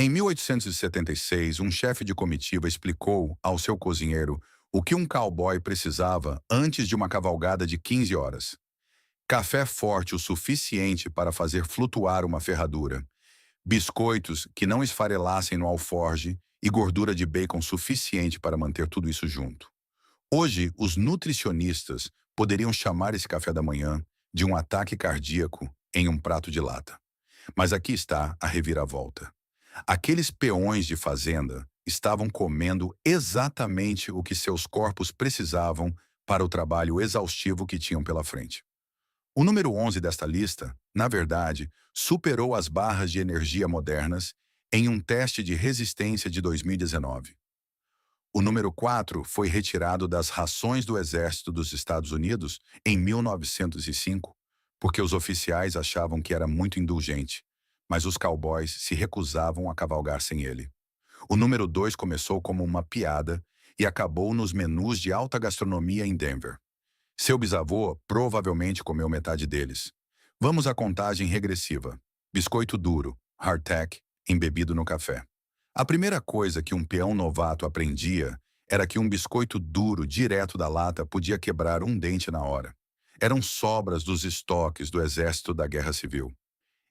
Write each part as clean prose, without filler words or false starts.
Em 1876, um chefe de comitiva explicou ao seu cozinheiro o que um cowboy precisava antes de uma cavalgada de 15 horas. Café forte o suficiente para fazer flutuar uma ferradura, biscoitos que não esfarelassem no alforge e gordura de bacon suficiente para manter tudo isso junto. Hoje, os nutricionistas poderiam chamar esse café da manhã de um ataque cardíaco em um prato de lata. Mas aqui está a reviravolta. Aqueles peões de fazenda estavam comendo exatamente o que seus corpos precisavam para o trabalho exaustivo que tinham pela frente. O número 11 desta lista, na verdade, superou as barras de energia modernas em um teste de resistência de 2019. O número 4 foi retirado das rações do Exército dos Estados Unidos em 1905, porque os oficiais achavam que era muito indulgente, mas os cowboys se recusavam a cavalgar sem ele. O número 2 começou como uma piada e acabou nos menus de alta gastronomia em Denver. Seu bisavô provavelmente comeu metade deles. Vamos à contagem regressiva. Biscoito duro, hardtack, embebido no café. A primeira coisa que um peão novato aprendia era que um biscoito duro direto da lata podia quebrar um dente na hora. Eram sobras dos estoques do exército da Guerra Civil.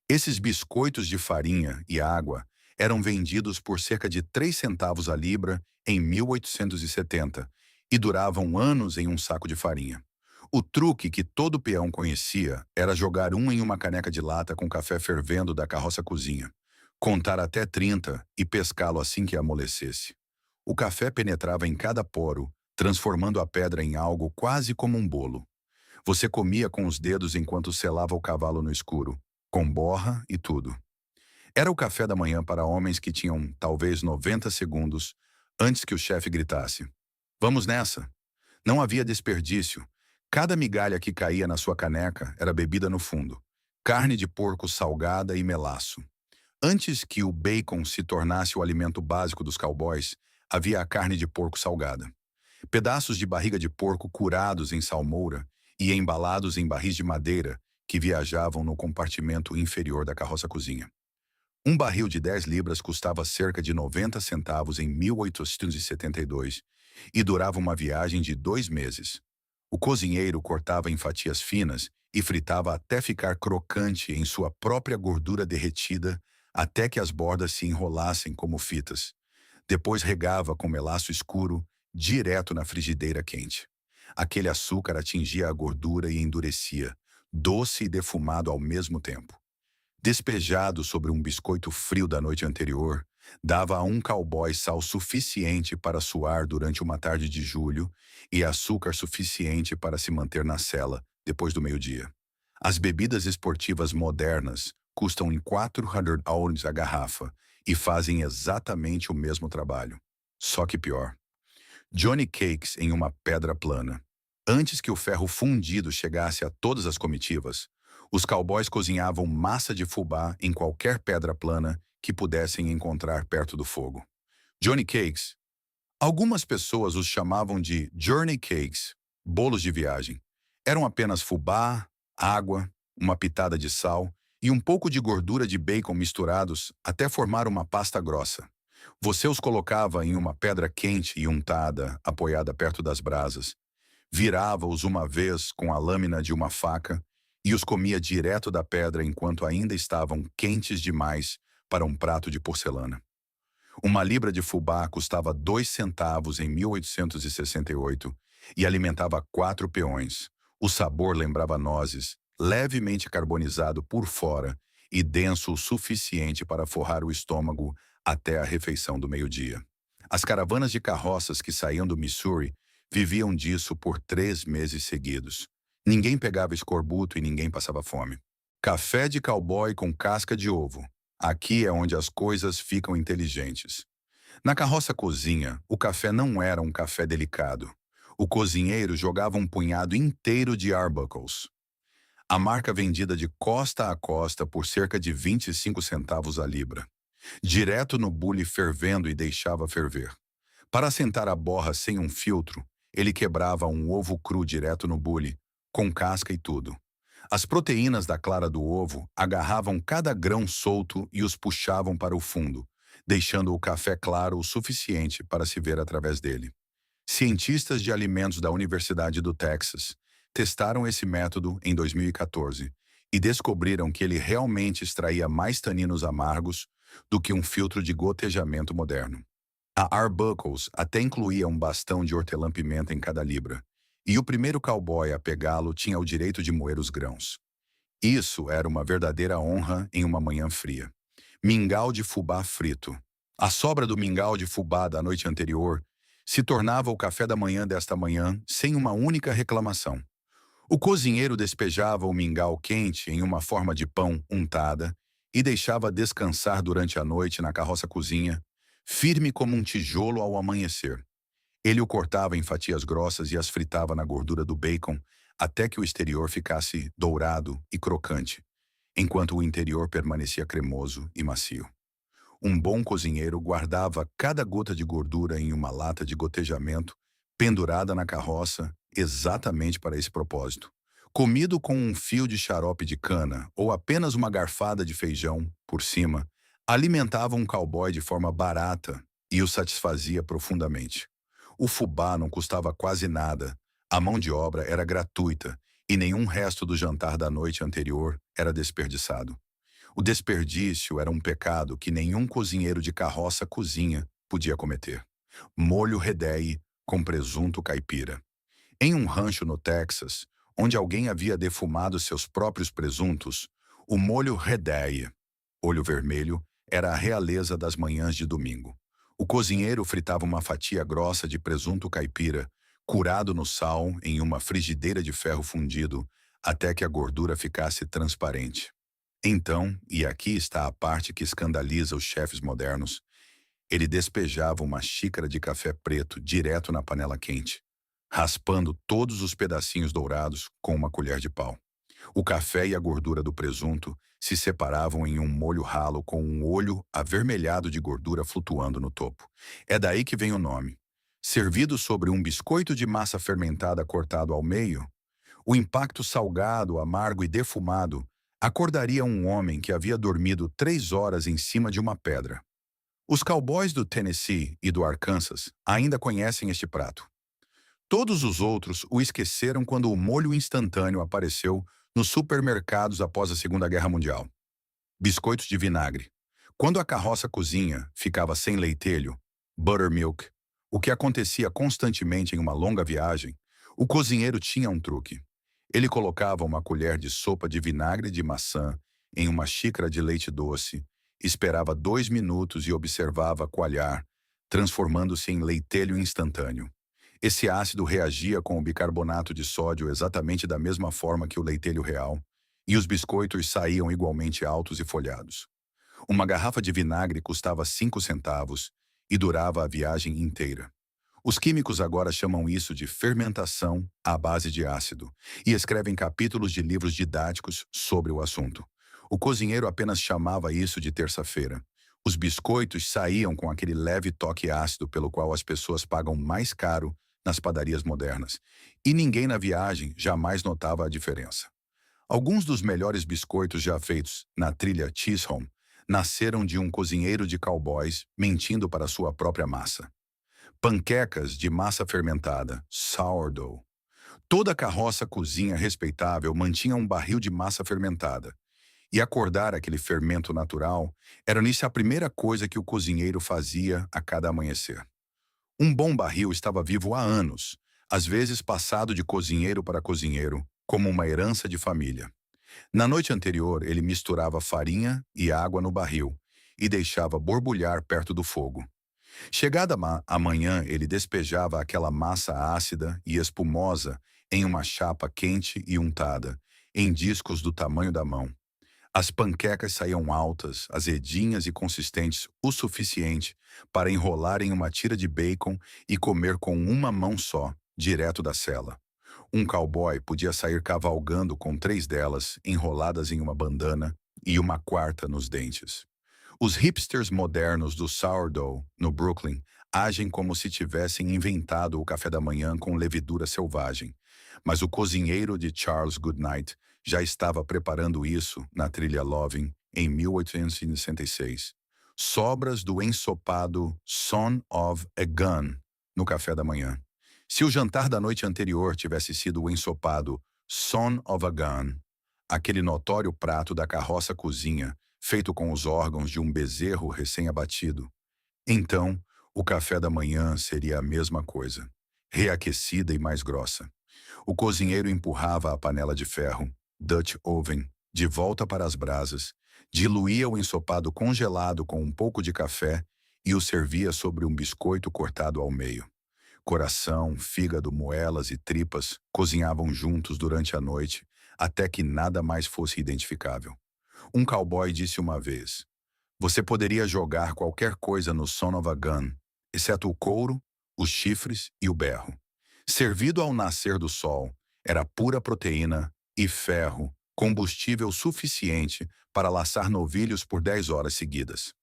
Esses biscoitos de farinha e água eram vendidos por cerca de 3 centavos a libra em 1870 e duravam anos em um saco de farinha. O truque que todo peão conhecia era jogar um em uma caneca de lata com café fervendo da carroça-cozinha, contar até 30 e pescá-lo assim que amolecesse. O café penetrava em cada poro, transformando a pedra em algo quase como um bolo. Você comia com os dedos enquanto selava o cavalo no escuro, com borra e tudo. Era o café da manhã para homens que tinham talvez 90 segundos antes que o chefe gritasse: "Vamos nessa!" Não havia desperdício. Cada migalha que caía na sua caneca era bebida no fundo. Carne de porco salgada e melaço. Antes que o bacon se tornasse o alimento básico dos cowboys, havia a carne de porco salgada. Pedaços de barriga de porco curados em salmoura e embalados em barris de madeira que viajavam no compartimento inferior da carroça-cozinha. Um barril de 10 libras custava cerca de 90 centavos em 1872 e durava uma viagem de 2 meses. O cozinheiro cortava em fatias finas e fritava até ficar crocante em sua própria gordura derretida até que as bordas se enrolassem como fitas. Depois regava com melaço escuro direto na frigideira quente. Aquele açúcar atingia a gordura e endurecia, doce e defumado ao mesmo tempo. Despejado sobre um biscoito frio da noite anterior, dava a um cowboy sal suficiente para suar durante uma tarde de julho e açúcar suficiente para se manter na cela depois do meio-dia. As bebidas esportivas modernas custam em $400 a garrafa e fazem exatamente o mesmo trabalho. Só que pior. Johnny Cakes em uma pedra plana. Antes que o ferro fundido chegasse a todas as comitivas, os cowboys cozinhavam massa de fubá em qualquer pedra plana que pudessem encontrar perto do fogo. Johnny Cakes. Algumas pessoas os chamavam de Journey Cakes, bolos de viagem. Eram apenas fubá, água, uma pitada de sal e um pouco de gordura de bacon misturados até formar uma pasta grossa. Você os colocava em uma pedra quente e untada, apoiada perto das brasas. Virava-os uma vez com a lâmina de uma faca e os comia direto da pedra enquanto ainda estavam quentes demais para um prato de porcelana. Uma libra de fubá custava 2 centavos em 1868 e alimentava 4 peões. O sabor lembrava nozes, levemente carbonizado por fora e denso o suficiente para forrar o estômago até a refeição do meio-dia. As caravanas de carroças que saíam do Missouri viviam disso por 3 meses seguidos. Ninguém pegava escorbuto e ninguém passava fome. Café de cowboy com casca de ovo. Aqui é onde as coisas ficam inteligentes. Na carroça-cozinha, o café não era um café delicado. O cozinheiro jogava um punhado inteiro de Arbuckles. A marca vendida de costa a costa por cerca de 25 centavos a libra. Direto no bule fervendo e deixava ferver. Para assentar a borra sem um filtro, ele quebrava um ovo cru direto no bule, com casca e tudo. As proteínas da clara do ovo agarravam cada grão solto e os puxavam para o fundo, deixando o café claro o suficiente para se ver através dele. Cientistas de alimentos da Universidade do Texas testaram esse método em 2014 e descobriram que ele realmente extraía mais taninos amargos do que um filtro de gotejamento moderno. A Arbuckles até incluía um bastão de hortelã-pimenta em cada libra, e o primeiro cowboy a pegá-lo tinha o direito de moer os grãos. Isso era uma verdadeira honra em uma manhã fria. Mingau de fubá frito. A sobra do mingau de fubá da noite anterior se tornava o café da manhã desta manhã sem uma única reclamação. O cozinheiro despejava o mingau quente em uma forma de pão untada e deixava descansar durante a noite na carroça-cozinha, firme como um tijolo ao amanhecer. Ele o cortava em fatias grossas e as fritava na gordura do bacon até que o exterior ficasse dourado e crocante, enquanto o interior permanecia cremoso e macio. Um bom cozinheiro guardava cada gota de gordura em uma lata de gotejamento pendurada na carroça exatamente para esse propósito. Comido com um fio de xarope de cana ou apenas uma garfada de feijão por cima, alimentava um cowboy de forma barata e o satisfazia profundamente. O fubá não custava quase nada, a mão de obra era gratuita e nenhum resto do jantar da noite anterior era desperdiçado. O desperdício era um pecado que nenhum cozinheiro de carroça cozinha podia cometer. Molho Redeye com presunto caipira. Em um rancho no Texas, onde alguém havia defumado seus próprios presuntos, o molho Redeye, olho vermelho, era a realeza das manhãs de domingo. O cozinheiro fritava uma fatia grossa de presunto caipira, curado no sal em uma frigideira de ferro fundido, até que a gordura ficasse transparente. Então, e aqui está a parte que escandaliza os chefes modernos, ele despejava uma xícara de café preto direto na panela quente, raspando todos os pedacinhos dourados com uma colher de pau. O café e a gordura do presunto se separavam em um molho ralo com um olho avermelhado de gordura flutuando no topo. É daí que vem o nome. Servido sobre um biscoito de massa fermentada cortado ao meio, o impacto salgado, amargo e defumado acordaria um homem que havia dormido 3 horas em cima de uma pedra. Os cowboys do Tennessee e do Arkansas ainda conhecem este prato. Todos os outros o esqueceram quando o molho instantâneo apareceu nos supermercados após a Segunda Guerra Mundial. Biscoitos de vinagre. Quando a carroça cozinha ficava sem leitelho, buttermilk, o que acontecia constantemente em uma longa viagem, o cozinheiro tinha um truque. Ele colocava uma colher de sopa de vinagre de maçã em uma xícara de leite doce, esperava 2 minutos e observava coalhar, transformando-se em leitelho instantâneo. Esse ácido reagia com o bicarbonato de sódio exatamente da mesma forma que o leitelho real, e os biscoitos saíam igualmente altos e folhados. Uma garrafa de vinagre custava 5 centavos e durava a viagem inteira. Os químicos agora chamam isso de fermentação à base de ácido e escrevem capítulos de livros didáticos sobre o assunto. O cozinheiro apenas chamava isso de terça-feira. Os biscoitos saíam com aquele leve toque ácido pelo qual as pessoas pagam mais caro nas padarias modernas, e ninguém na viagem jamais notava a diferença. Alguns dos melhores biscoitos já feitos na trilha Chisholm nasceram de um cozinheiro de cowboys mentindo para sua própria massa. Panquecas de massa fermentada, sourdough. Toda carroça cozinha respeitável mantinha um barril de massa fermentada. E acordar aquele fermento natural era nisso a primeira coisa que o cozinheiro fazia a cada amanhecer. Um bom barril estava vivo há anos, às vezes passado de cozinheiro para cozinheiro, como uma herança de família. Na noite anterior, ele misturava farinha e água no barril e deixava borbulhar perto do fogo. Chegada a manhã, ele despejava aquela massa ácida e espumosa em uma chapa quente e untada, em discos do tamanho da mão. As panquecas saíam altas, azedinhas e consistentes o suficiente para enrolar em uma tira de bacon e comer com uma mão só, direto da sela. Um cowboy podia sair cavalgando com 3 delas enroladas em uma bandana e uma quarta nos dentes. Os hipsters modernos do sourdough, no Brooklyn, agem como se tivessem inventado o café da manhã com levedura selvagem. Mas o cozinheiro de Charles Goodnight já estava preparando isso na trilha Loving em 1866. sobras do ensopado Son of a Gun no café da manhã. Se o jantar da noite anterior tivesse sido o ensopado Son of a Gun, aquele notório prato da carroça cozinha, feito com os órgãos de um bezerro recém-abatido, então o café da manhã seria a mesma coisa, reaquecida e mais grossa. O cozinheiro empurrava a panela de ferro, Dutch oven, de volta para as brasas, diluía o ensopado congelado com um pouco de café e o servia sobre um biscoito cortado ao meio. Coração, fígado, moelas e tripas cozinhavam juntos durante a noite até que nada mais fosse identificável. Um cowboy disse uma vez: "Você poderia jogar qualquer coisa no Son of a Gun, exceto o couro, os chifres e o berro. Servido ao nascer do sol, era pura proteína e ferro, combustível suficiente para laçar novilhos por 10 horas seguidas."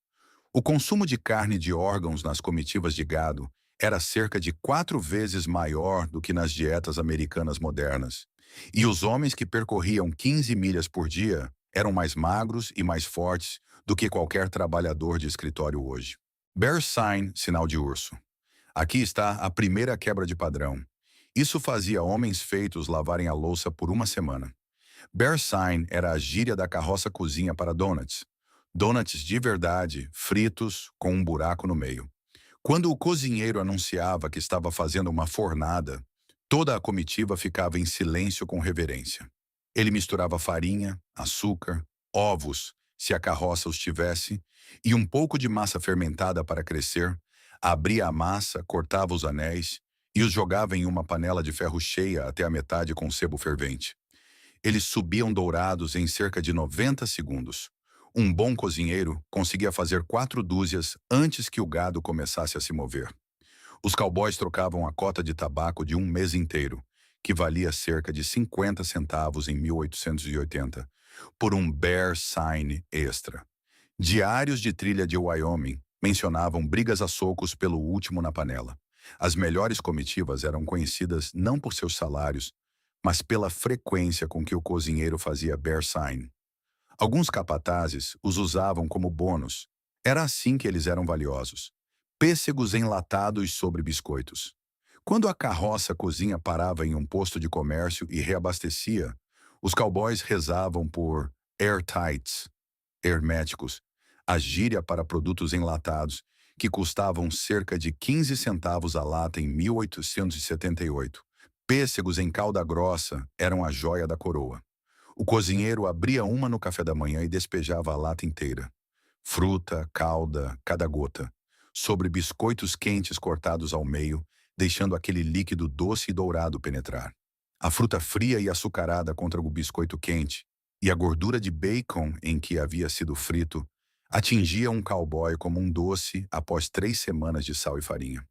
O consumo de carne de órgãos nas comitivas de gado era cerca de 4 vezes maior do que nas dietas americanas modernas. E os homens que percorriam 15 milhas por dia eram mais magros e mais fortes do que qualquer trabalhador de escritório hoje. Bear sign, sinal de urso. Aqui está a primeira quebra de padrão. Isso fazia homens feitos lavarem a louça por uma semana. Bear sign era a gíria da carroça cozinha para donuts. Donuts de verdade, fritos, com um buraco no meio. Quando o cozinheiro anunciava que estava fazendo uma fornada, toda a comitiva ficava em silêncio com reverência. Ele misturava farinha, açúcar, ovos, se a carroça os tivesse, e um pouco de massa fermentada para crescer, abria a massa, cortava os anéis e os jogava em uma panela de ferro cheia até a metade com sebo fervente. Eles subiam dourados em cerca de 90 segundos. Um bom cozinheiro conseguia fazer 4 dúzias antes que o gado começasse a se mover. Os cowboys trocavam a cota de tabaco de um mês inteiro, que valia cerca de 50 centavos em 1880, por um bear sign extra. Diários de trilha de Wyoming mencionavam brigas a socos pelo último na panela. As melhores comitivas eram conhecidas não por seus salários, mas pela frequência com que o cozinheiro fazia bear sign. Alguns capatazes os usavam como bônus. Era assim que eles eram valiosos. Pêssegos enlatados sobre biscoitos. Quando a carroça cozinha parava em um posto de comércio e reabastecia, os cowboys rezavam por airtights, herméticos, a gíria para produtos enlatados, que custavam cerca de 15 centavos a lata em 1878. Pêssegos em calda grossa eram a joia da coroa. O cozinheiro abria uma no café da manhã e despejava a lata inteira. Fruta, calda, cada gota. Sobre biscoitos quentes cortados ao meio, deixando aquele líquido doce e dourado penetrar. A fruta fria e açucarada contra o biscoito quente, e a gordura de bacon em que havia sido frito, atingia um cowboy como um doce após 3 semanas de sal e farinha.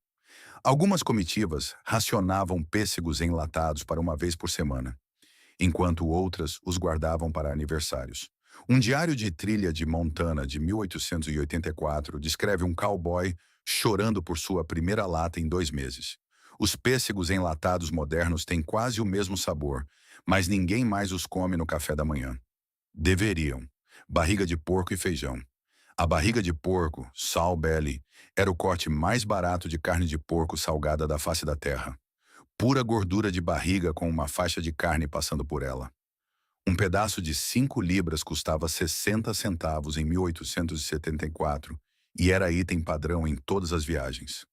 Algumas comitivas racionavam pêssegos enlatados para uma vez por semana, enquanto outras os guardavam para aniversários. Um diário de trilha de Montana de 1884 descreve um cowboy chorando por sua primeira lata em 2 meses. Os pêssegos enlatados modernos têm quase o mesmo sabor, mas ninguém mais os come no café da manhã. Deveriam. Barriga de porco e feijão. A barriga de porco, sow belly, era o corte mais barato de carne de porco salgada da face da terra. Pura gordura de barriga com uma faixa de carne passando por ela. Um pedaço de 5 libras custava 60 centavos em 1874 e era item padrão em todas as viagens.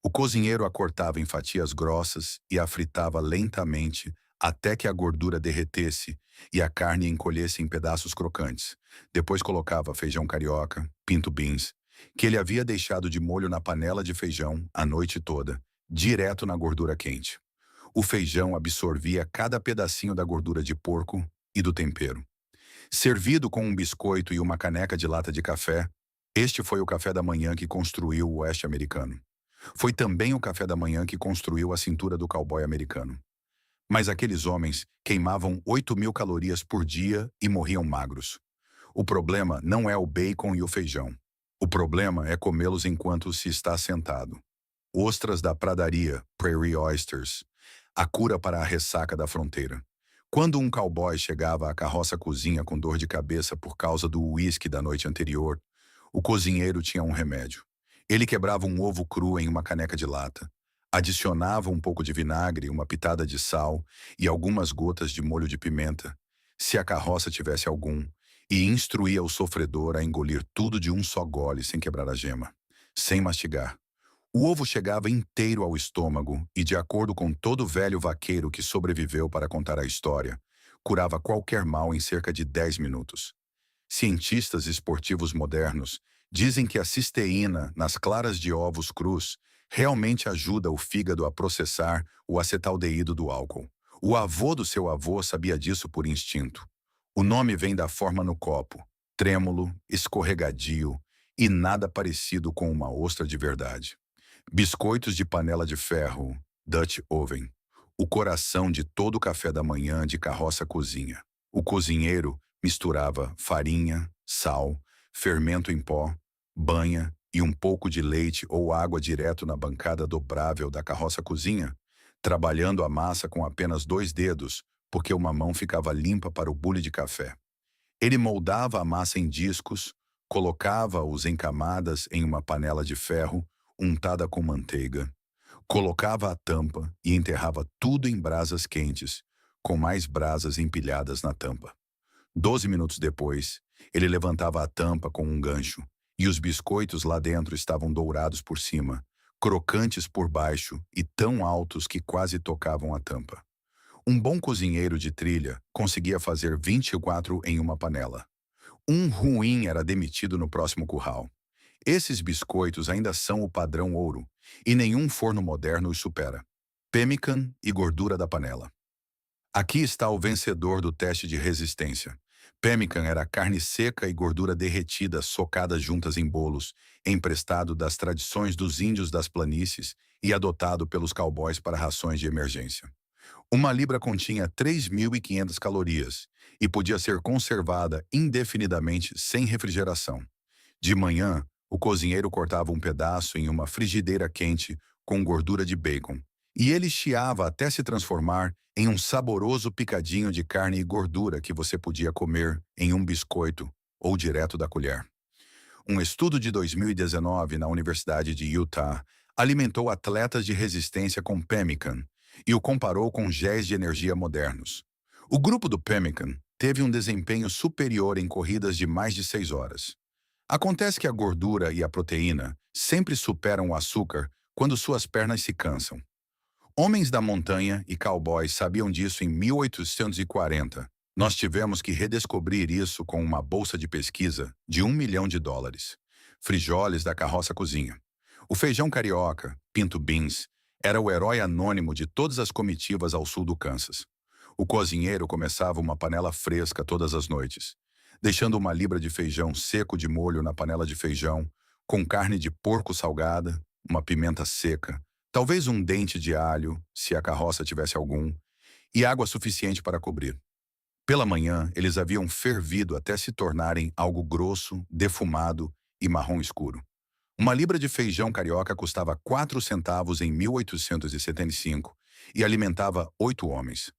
O cozinheiro a cortava em fatias grossas e a fritava lentamente até que a gordura derretesse e a carne encolhesse em pedaços crocantes. Depois colocava feijão carioca, pinto beans, que ele havia deixado de molho na panela de feijão a noite toda, direto na gordura quente. O feijão absorvia cada pedacinho da gordura de porco e do tempero. Servido com um biscoito e uma caneca de lata de café, este foi o café da manhã que construiu o oeste americano. Foi também o café da manhã que construiu a cintura do cowboy americano. Mas aqueles homens queimavam 8.000 calorias por dia e morriam magros. O problema não é o bacon e o feijão. O problema é comê-los enquanto se está sentado. Ostras da pradaria, prairie oysters, a cura para a ressaca da fronteira. Quando um cowboy chegava à carroça cozinha com dor de cabeça por causa do uísque da noite anterior, O cozinheiro tinha um remédio. Ele quebrava um ovo cru em uma caneca de lata, adicionava um pouco de vinagre, uma pitada de sal e algumas gotas de molho de pimenta, se a carroça tivesse algum, e instruía o sofredor a engolir tudo de um só gole sem quebrar a gema, sem mastigar. O ovo chegava inteiro ao estômago e, de acordo com todo velho vaqueiro que sobreviveu para contar a história, curava qualquer mal em cerca de 10 minutos. Cientistas esportivos modernos dizem que a cisteína nas claras de ovos crus realmente ajuda o fígado a processar o acetaldeído do álcool. O avô do seu avô sabia disso por instinto. O nome vem da forma no copo, trêmulo, escorregadio e nada parecido com uma ostra de verdade. Biscoitos de panela de ferro, Dutch Oven. O coração de todo o café da manhã de carroça cozinha. O cozinheiro misturava farinha, sal, fermento em pó, banha e um pouco de leite ou água direto na bancada dobrável da carroça cozinha, trabalhando a massa com apenas 2 dedos, porque uma mão ficava limpa para o bule de café. Ele moldava a massa em discos, colocava-os em camadas em uma panela de ferro, untada com manteiga, colocava a tampa e enterrava tudo em brasas quentes, com mais brasas empilhadas na tampa. 12 minutos depois, ele levantava a tampa com um gancho, e os biscoitos lá dentro estavam dourados por cima, crocantes por baixo e tão altos que quase tocavam a tampa. Um bom cozinheiro de trilha conseguia fazer 24 em uma panela. Um ruim era demitido no próximo curral. Esses biscoitos ainda são o padrão ouro, e nenhum forno moderno os supera. Pemmican e gordura da panela. Aqui está o vencedor do teste de resistência. Pemmican era carne seca e gordura derretida socadas juntas em bolos, emprestado das tradições dos índios das planícies e adotado pelos cowboys para rações de emergência. Uma libra continha 3.500 calorias e podia ser conservada indefinidamente sem refrigeração. De manhã, o cozinheiro cortava um pedaço em uma frigideira quente com gordura de bacon, e ele chiava até se transformar em um saboroso picadinho de carne e gordura que você podia comer em um biscoito ou direto da colher. Um estudo de 2019 na Universidade de Utah alimentou atletas de resistência com pemmican e o comparou com géis de energia modernos. O grupo do pemmican teve um desempenho superior em corridas de mais de 6 horas. Acontece que a gordura e a proteína sempre superam o açúcar quando suas pernas se cansam. Homens da montanha e cowboys sabiam disso em 1840. Nós tivemos que redescobrir isso com uma bolsa de pesquisa de US$ 1 milhão. Frijoles da carroça cozinha. O feijão carioca, pinto beans, era o herói anônimo de todas as comitivas ao sul do Kansas. O cozinheiro começava uma panela fresca todas as noites, deixando uma libra de feijão seco de molho na panela de feijão, com carne de porco salgada, uma pimenta seca, talvez um dente de alho, se a carroça tivesse algum, e água suficiente para cobrir. Pela manhã, eles haviam fervido até se tornarem algo grosso, defumado e marrom escuro. Uma libra de feijão carioca custava 4 centavos em 1875 e alimentava 8 homens.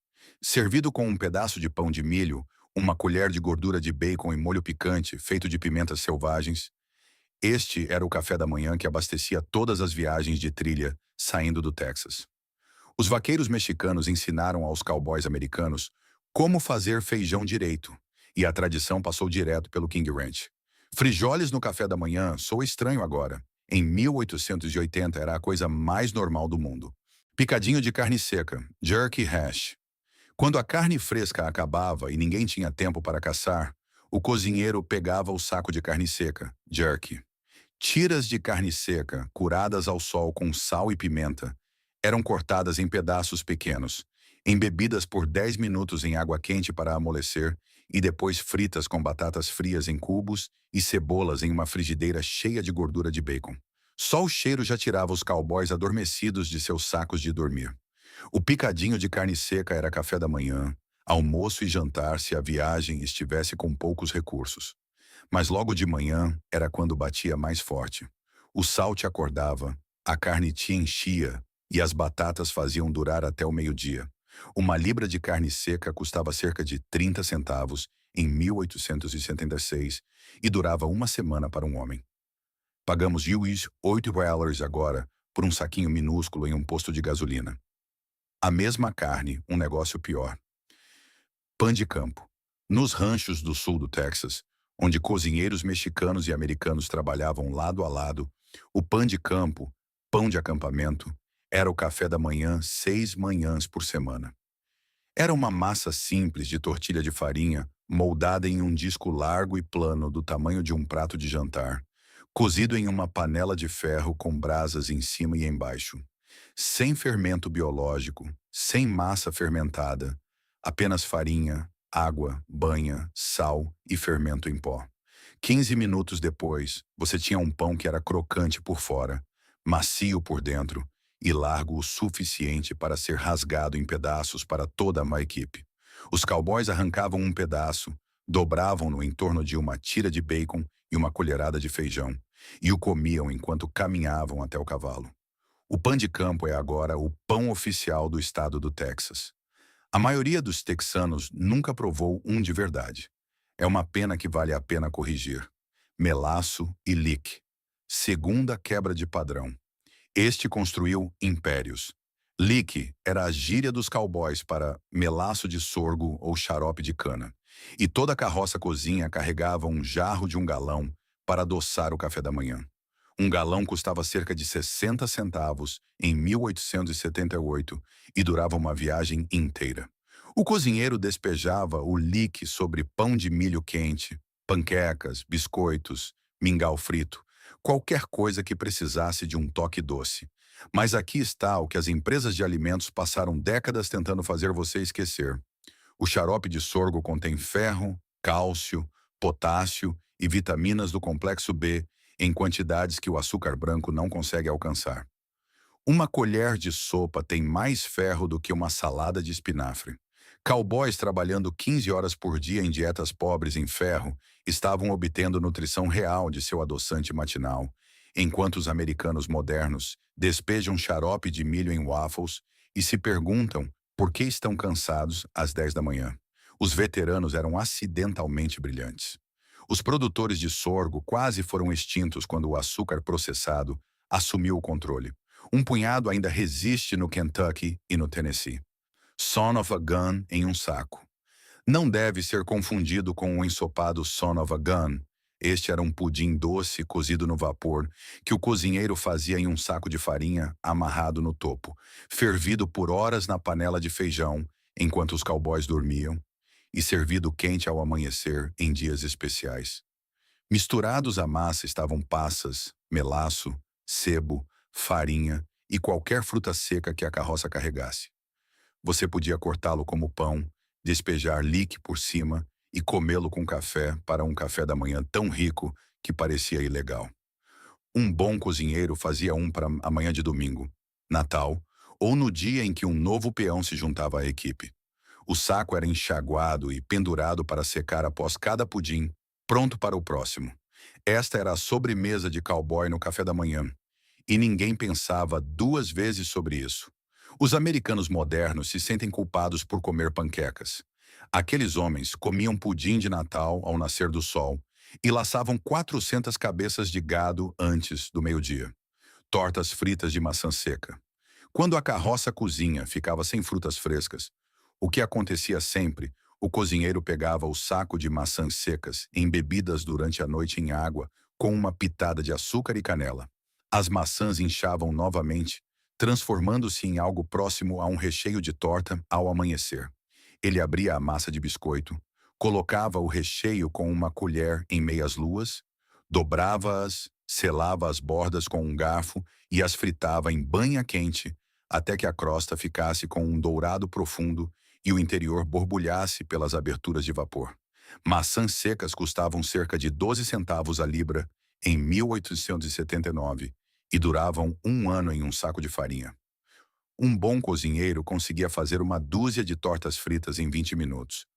Servido com um pedaço de pão de milho, uma colher de gordura de bacon e molho picante feito de pimentas selvagens, este era o café da manhã que abastecia todas as viagens de trilha saindo do Texas. Os vaqueiros mexicanos ensinaram aos cowboys americanos como fazer feijão direito, e a tradição passou direto pelo King Ranch. Frijoles no café da manhã soa estranho agora. Em 1880 era a coisa mais normal do mundo. Picadinho de carne seca, jerky hash. Quando a carne fresca acabava e ninguém tinha tempo para caçar, o cozinheiro pegava o saco de carne seca, jerky. Tiras de carne seca, curadas ao sol com sal e pimenta, eram cortadas em pedaços pequenos, embebidas por 10 minutos em água quente para amolecer e depois fritas com batatas frias em cubos e cebolas em uma frigideira cheia de gordura de bacon. Só o cheiro já tirava os cowboys adormecidos de seus sacos de dormir. O picadinho de carne seca era café da manhã, almoço e jantar se a viagem estivesse com poucos recursos. Mas logo de manhã era quando batia mais forte. O sal te acordava, a carne te enchia e as batatas faziam durar até o meio-dia. Uma libra de carne seca custava cerca de 30 centavos em 1876 e durava uma semana para um homem. Pagamos US $8 agora por um saquinho minúsculo em um posto de gasolina. A mesma carne, um negócio pior. Pão de campo. Nos ranchos do sul do Texas, onde cozinheiros mexicanos e americanos trabalhavam lado a lado, o pão de campo, pão de acampamento, era o café da manhã 6 manhãs por semana. Era uma massa simples de tortilha de farinha, moldada em um disco largo e plano do tamanho de um prato de jantar, cozido em uma panela de ferro com brasas em cima e embaixo. Sem fermento biológico, sem massa fermentada, apenas farinha, água, banha, sal e fermento em pó. 15 minutos depois, você tinha um pão que era crocante por fora, macio por dentro e largo o suficiente para ser rasgado em pedaços para toda a equipe. Os cowboys arrancavam um pedaço, dobravam-no em torno de uma tira de bacon e uma colherada de feijão, e o comiam enquanto caminhavam até o cavalo. O pão de campo é agora o pão oficial do estado do Texas. A maioria dos texanos nunca provou um de verdade. É uma pena que vale a pena corrigir. Melaço e lick. Segunda quebra de padrão. Este construiu impérios. Lick era a gíria dos cowboys para melaço de sorgo ou xarope de cana. E toda a carroça cozinha carregava um jarro de 1 galão para adoçar o café da manhã. 1 galão custava cerca de 60 centavos em 1878 e durava uma viagem inteira. O cozinheiro despejava o lick sobre pão de milho quente, panquecas, biscoitos, mingau frito, qualquer coisa que precisasse de um toque doce. Mas aqui está o que as empresas de alimentos passaram décadas tentando fazer você esquecer. O xarope de sorgo contém ferro, cálcio, potássio e vitaminas do complexo B em quantidades que o açúcar branco não consegue alcançar. Uma colher de sopa tem mais ferro do que uma salada de espinafre. Cowboys trabalhando 15 horas por dia em dietas pobres em ferro estavam obtendo nutrição real de seu adoçante matinal, enquanto os americanos modernos despejam xarope de milho em waffles e se perguntam por que estão cansados às 10 da manhã. Os veteranos eram acidentalmente brilhantes. Os produtores de sorgo quase foram extintos quando o açúcar processado assumiu o controle. Um punhado ainda resiste no Kentucky e no Tennessee. Son of a Gun em um saco. Não deve ser confundido com o ensopado Son of a Gun. Este era um pudim doce cozido no vapor que o cozinheiro fazia em um saco de farinha amarrado no topo, fervido por horas na panela de feijão enquanto os cowboys dormiam e servido quente ao amanhecer em dias especiais. Misturados à massa estavam passas, melaço, sebo, farinha e qualquer fruta seca que a carroça carregasse. Você podia cortá-lo como pão, despejar lick por cima e comê-lo com café para um café da manhã tão rico que parecia ilegal. Um bom cozinheiro fazia um para a manhã de domingo, Natal, ou no dia em que um novo peão se juntava à equipe. O saco era enxaguado e pendurado para secar após cada pudim, pronto para o próximo. Esta era a sobremesa de cowboy no café da manhã. E ninguém pensava 2 vezes sobre isso. Os americanos modernos se sentem culpados por comer panquecas. Aqueles homens comiam pudim de Natal ao nascer do sol e laçavam 400 cabeças de gado antes do meio-dia. Tortas fritas de maçã seca. Quando a carroça cozinha ficava sem frutas frescas, o que acontecia sempre, o cozinheiro pegava o saco de maçãs secas, embebidas durante a noite em água, com uma pitada de açúcar e canela. As maçãs inchavam novamente, transformando-se em algo próximo a um recheio de torta ao amanhecer. Ele abria a massa de biscoito, colocava o recheio com uma colher em meias luas, dobrava-as, selava as bordas com um garfo e as fritava em banha quente até que a crosta ficasse com um dourado profundo e o interior borbulhasse pelas aberturas de vapor. Maçãs secas custavam cerca de 12 centavos a libra em 1879 e duravam 1 ano em um saco de farinha. Um bom cozinheiro conseguia fazer uma dúzia de tortas fritas em 20 minutos.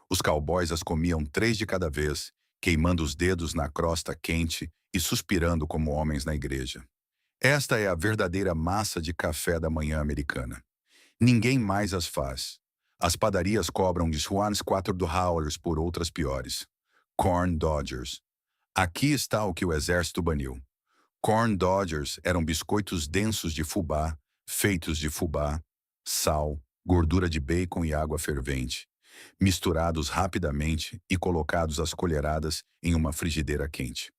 Os cowboys as comiam 3 de cada vez, queimando os dedos na crosta quente e suspirando como homens na igreja. Esta é a verdadeira massa de café da manhã americana. Ninguém mais as faz. As padarias cobram de Swans $4 por outras piores. Corn Dodgers. Aqui está o que o exército baniu. Corn Dodgers eram biscoitos densos de fubá, feitos de fubá, sal, gordura de bacon e água fervente, misturados rapidamente e colocados às colheradas em uma frigideira quente.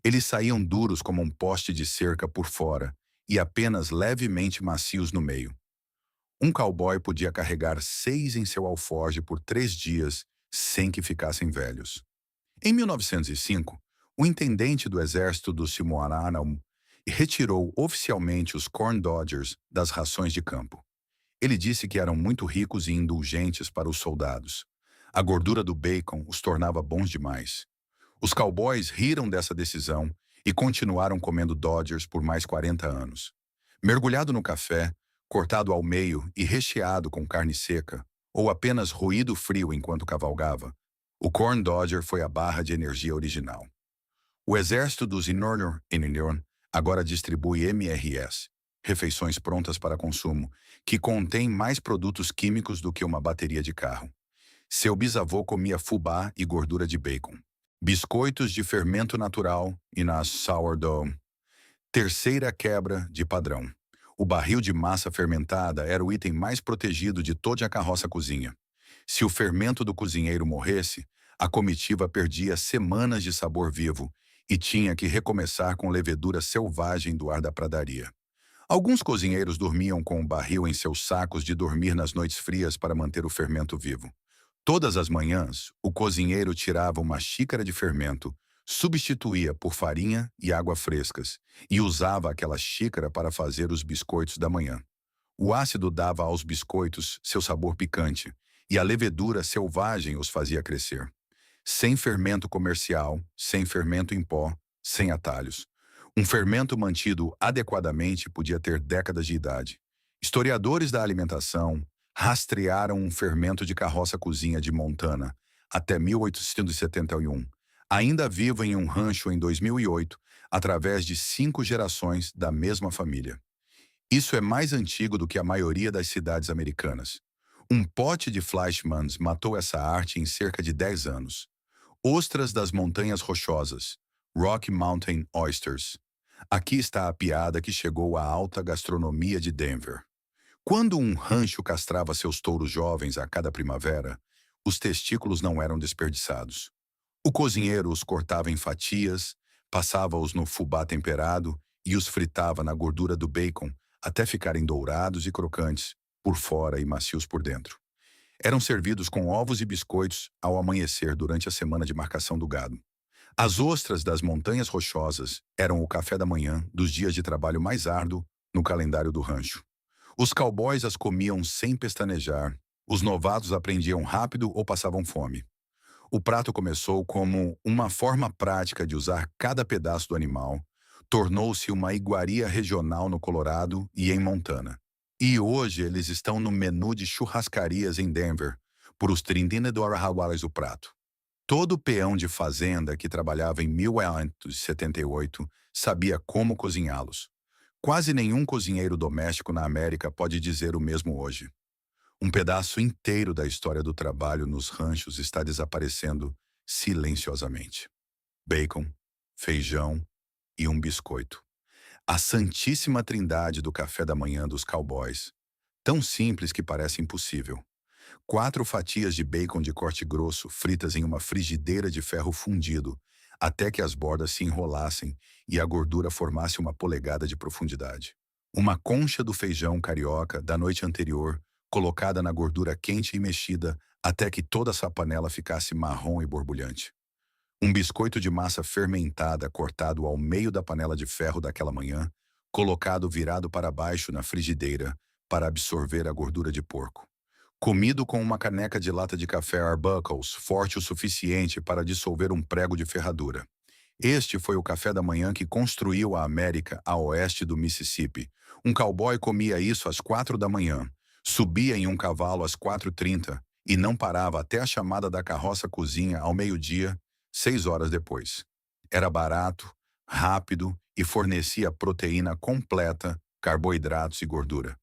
Eles saíam duros como um poste de cerca por fora e apenas levemente macios no meio. Um cowboy podia carregar 6 em seu alforje por 3 dias sem que ficassem velhos. Em 1905, o intendente do exército do Simuaranam retirou oficialmente os Corn Dodgers das rações de campo. Ele disse que eram muito ricos e indulgentes para os soldados. A gordura do bacon os tornava bons demais. Os cowboys riram dessa decisão e continuaram comendo Dodgers por mais 40 anos. Mergulhado no café, cortado ao meio e recheado com carne seca, ou apenas ruído frio enquanto cavalgava, o Corn Dodger foi a barra de energia original. O exército dos Northern Union agora distribui MRS, refeições prontas para consumo, que contém mais produtos químicos do que uma bateria de carro. Seu bisavô comia fubá e gordura de bacon, biscoitos de fermento natural e na sourdough. Terceira quebra de padrão. O barril de massa fermentada era o item mais protegido de toda a carroça cozinha. Se o fermento do cozinheiro morresse, a comitiva perdia semanas de sabor vivo e tinha que recomeçar com levedura selvagem do ar da pradaria. Alguns cozinheiros dormiam com o barril em seus sacos de dormir nas noites frias para manter o fermento vivo. Todas as manhãs, o cozinheiro tirava uma xícara de fermento, substituía por farinha e água frescas e usava aquela xícara para fazer os biscoitos da manhã. O ácido dava aos biscoitos seu sabor picante e a levedura selvagem os fazia crescer. Sem fermento comercial, sem fermento em pó, sem atalhos. Um fermento mantido adequadamente podia ter décadas de idade. Historiadores da alimentação rastrearam um fermento de carroça-cozinha de Montana até 1871, ainda vivo em um rancho em 2008, através de 5 gerações da mesma família. Isso é mais antigo do que a maioria das cidades americanas. Um pote de Fleischmanns matou essa arte em cerca de 10 anos. Ostras das Montanhas Rochosas, Rocky Mountain Oysters. Aqui está a piada que chegou à alta gastronomia de Denver. Quando um rancho castrava seus touros jovens a cada primavera, os testículos não eram desperdiçados. O cozinheiro os cortava em fatias, passava-os no fubá temperado e os fritava na gordura do bacon até ficarem dourados e crocantes, por fora e macios por dentro. Eram servidos com ovos e biscoitos ao amanhecer durante a semana de marcação do gado. As ostras das Montanhas Rochosas eram o café da manhã dos dias de trabalho mais árduo no calendário do rancho. Os cowboys as comiam sem pestanejar, os novatos aprendiam rápido ou passavam fome. O prato começou como uma forma prática de usar cada pedaço do animal, tornou-se uma iguaria regional no Colorado e em Montana. E hoje eles estão no menu de churrascarias em Denver, por os $39 o prato. Todo peão de fazenda que trabalhava em 1878 sabia como cozinhá-los. Quase nenhum cozinheiro doméstico na América pode dizer o mesmo hoje. Um pedaço inteiro da história do trabalho nos ranchos está desaparecendo silenciosamente. Bacon, feijão e um biscoito. A santíssima trindade do café da manhã dos cowboys. Tão simples que parece impossível. 4 fatias de bacon de corte grosso fritas em uma frigideira de ferro fundido, até que as bordas se enrolassem e a gordura formasse uma polegada de profundidade. Uma concha do feijão carioca da noite anterior, colocada na gordura quente e mexida até que toda essa panela ficasse marrom e borbulhante. Um biscoito de massa fermentada cortado ao meio da panela de ferro daquela manhã, colocado virado para baixo na frigideira para absorver a gordura de porco. Comido com uma caneca de lata de café Arbuckles, forte o suficiente para dissolver um prego de ferradura. Este foi o café da manhã que construiu a América a oeste do Mississippi. Um cowboy comia isso às 4 da manhã, subia em um cavalo às 4h30 e não parava até a chamada da carroça-cozinha ao meio-dia, 6 horas depois. Era barato, rápido e fornecia proteína completa, carboidratos e gordura.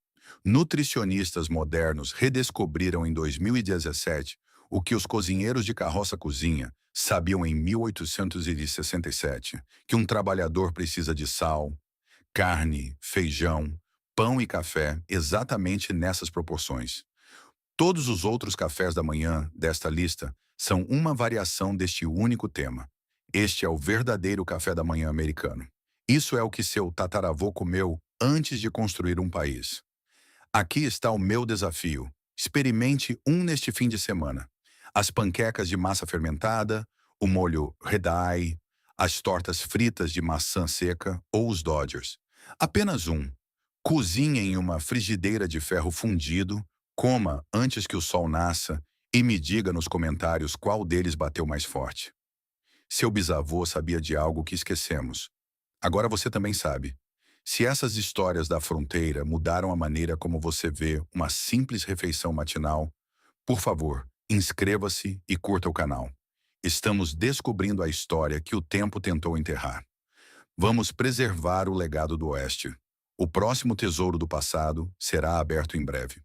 Nutricionistas modernos redescobriram em 2017 o que os cozinheiros de carroça cozinha sabiam em 1867, que um trabalhador precisa de sal, carne, feijão, pão e café exatamente nessas proporções. Todos os outros cafés da manhã desta lista são uma variação deste único tema. Este é o verdadeiro café da manhã americano. Isso é o que seu tataravô comeu antes de construir um país. Aqui está o meu desafio. Experimente um neste fim de semana. As panquecas de massa fermentada, o molho red eye, as tortas fritas de maçã seca ou os Dodgers. Apenas um. Cozinhe em uma frigideira de ferro fundido, coma antes que o sol nasça e me diga nos comentários qual deles bateu mais forte. Seu bisavô sabia de algo que esquecemos. Agora você também sabe. Se essas histórias da fronteira mudaram a maneira como você vê uma simples refeição matinal, por favor, inscreva-se e curta o canal. Estamos descobrindo a história que o tempo tentou enterrar. Vamos preservar o legado do Oeste. O próximo tesouro do passado será aberto em breve.